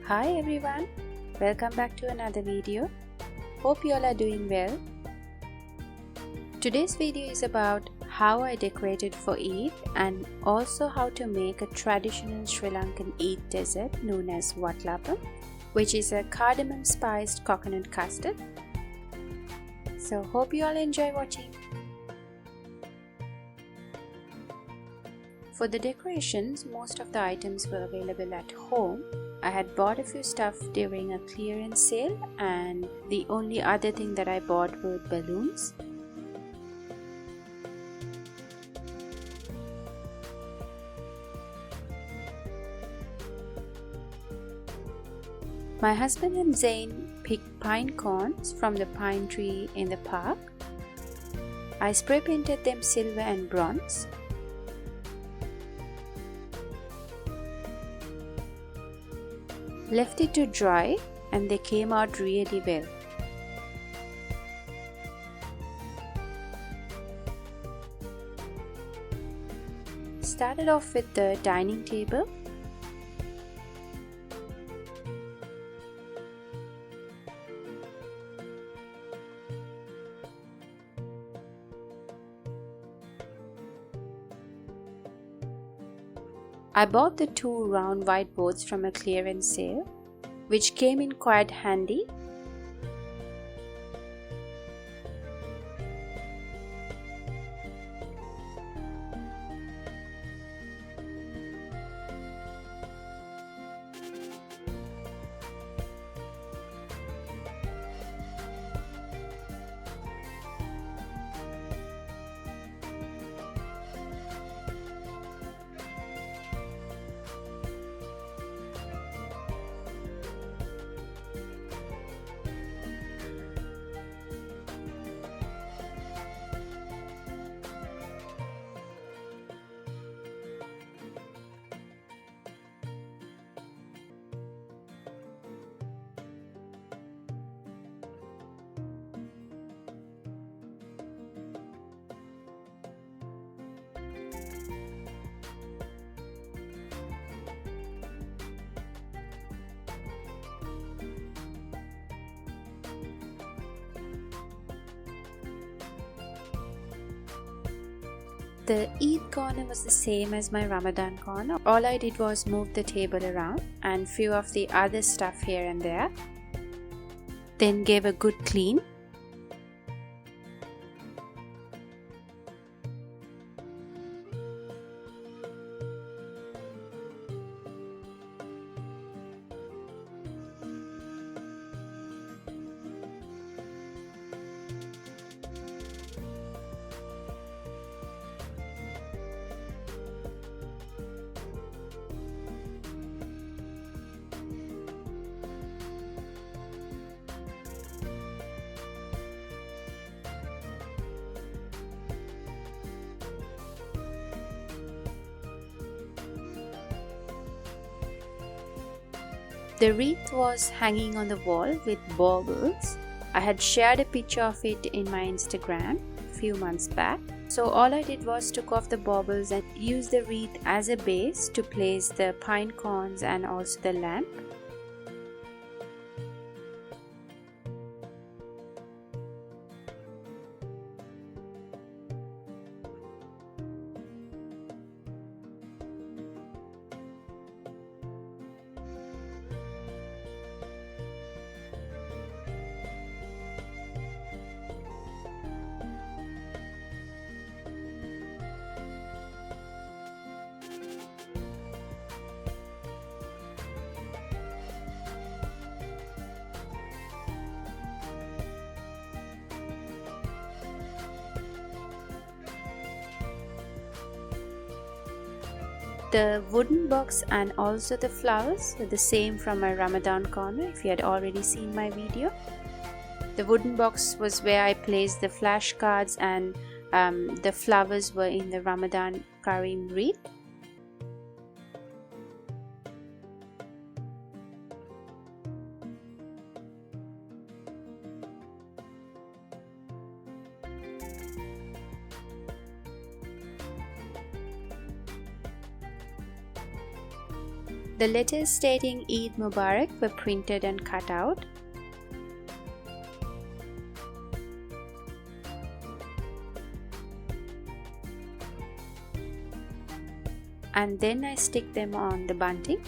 Hi everyone, welcome back to another video. Hope you all are doing well. Today's video is about how I decorated for Eid and also how to make a traditional Sri Lankan Eid dessert known as Watalappam, which is a cardamom spiced coconut custard. So hope you all enjoy watching. For the decorations, most of the items were available at home. I had bought a few stuff during a clearance sale and the only other thing that I bought were balloons. My husband and Zain picked pine cones from the pine tree in the park. I spray painted them silver and bronze. Left it to dry and they came out really well. Started off with the dining table. I bought the two round whiteboards from a clearance sale, which came in quite handy. The Eid corner was the same as my Ramadan corner. All I did was move the table around and few of the other stuff here and there. Then gave a good clean. The wreath was hanging on the wall with baubles. I had shared a picture of it in my Instagram a few months back. So all I did was took off the baubles and used the wreath as a base to place the pine cones and also the lamp. The wooden box and also the flowers were the same from my Ramadan corner if you had already seen my video. The wooden box was where I placed the flashcards and the flowers were in the Ramadan Kareem wreath. The letters stating Eid Mubarak were printed and cut out. And then I stick them on the bunting.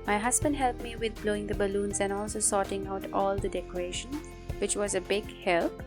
My husband helped me with blowing the balloons and also sorting out all the decorations, which was a big help.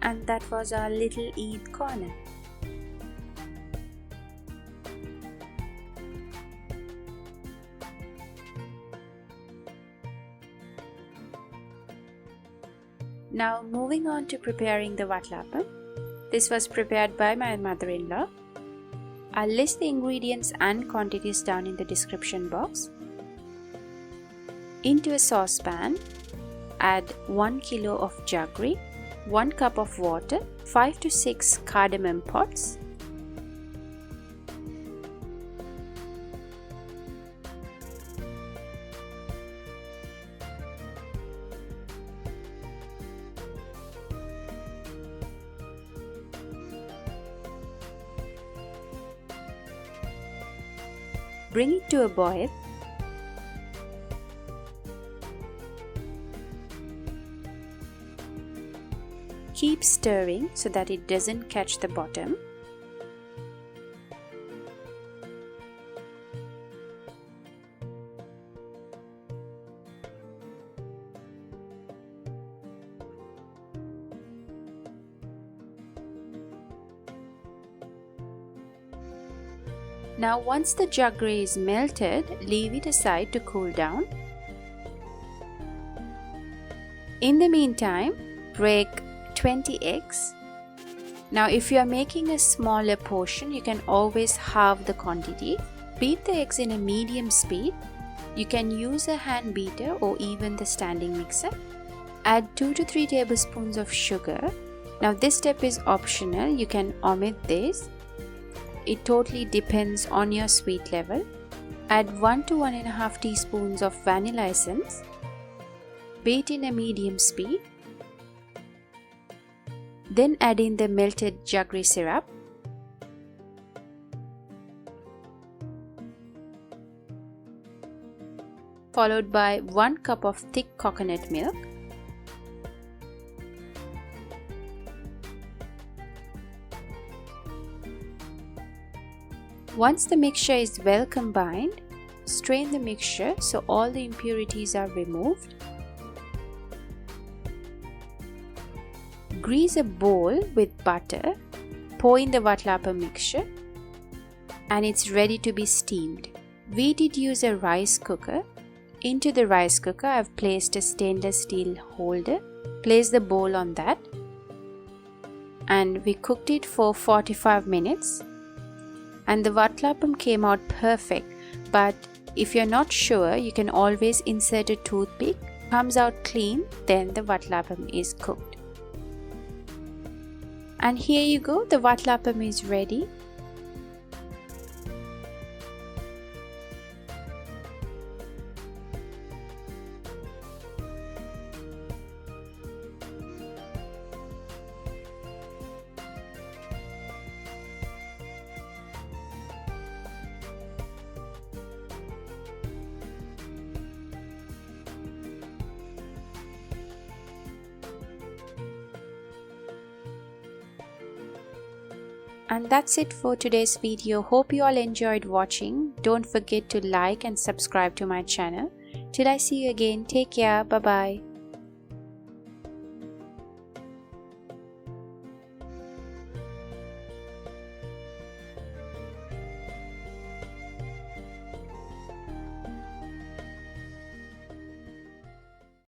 And that was our little Eid corner. Now moving on to preparing the Watalappam. This was prepared by my mother-in-law. I'll list the ingredients and quantities down in the description box. Into a saucepan, add 1 kilo of jaggery, 1 cup of water, 5 to 6 cardamom pods, bring it to a boil. Keep stirring so that it doesn't catch the bottom. Now once the jaggery is melted, leave it aside to cool down. In the meantime, break 20 eggs. Now if you are making a smaller portion, you can always halve the quantity. Beat the eggs in a medium speed. You can use a hand beater or even the standing mixer. Add 2 to 3 tablespoons of sugar. Now this step is optional, you can omit this. It totally depends on your sweet level. Add 1 to 1.5 teaspoons of vanilla essence. Beat in a medium speed. Then add in the melted jaggery syrup. Followed by 1 cup of thick coconut milk. Once the mixture is well combined, strain the mixture so all the impurities are removed. Grease a bowl with butter, pour in the Watalappam mixture, and it's ready to be steamed. We did use a rice cooker. Into the rice cooker, I've placed a stainless steel holder. Place the bowl on that, and we cooked it for 45 minutes. And the Watalappam came out perfect, but if you're not sure, you can always insert a toothpick. Comes out clean, then the Watalappam is cooked. And here you go, the Watalappam is ready. And that's it for today's video. Hope you all enjoyed watching. Don't forget to like and subscribe to my channel. Till I see you again, take care. Bye bye.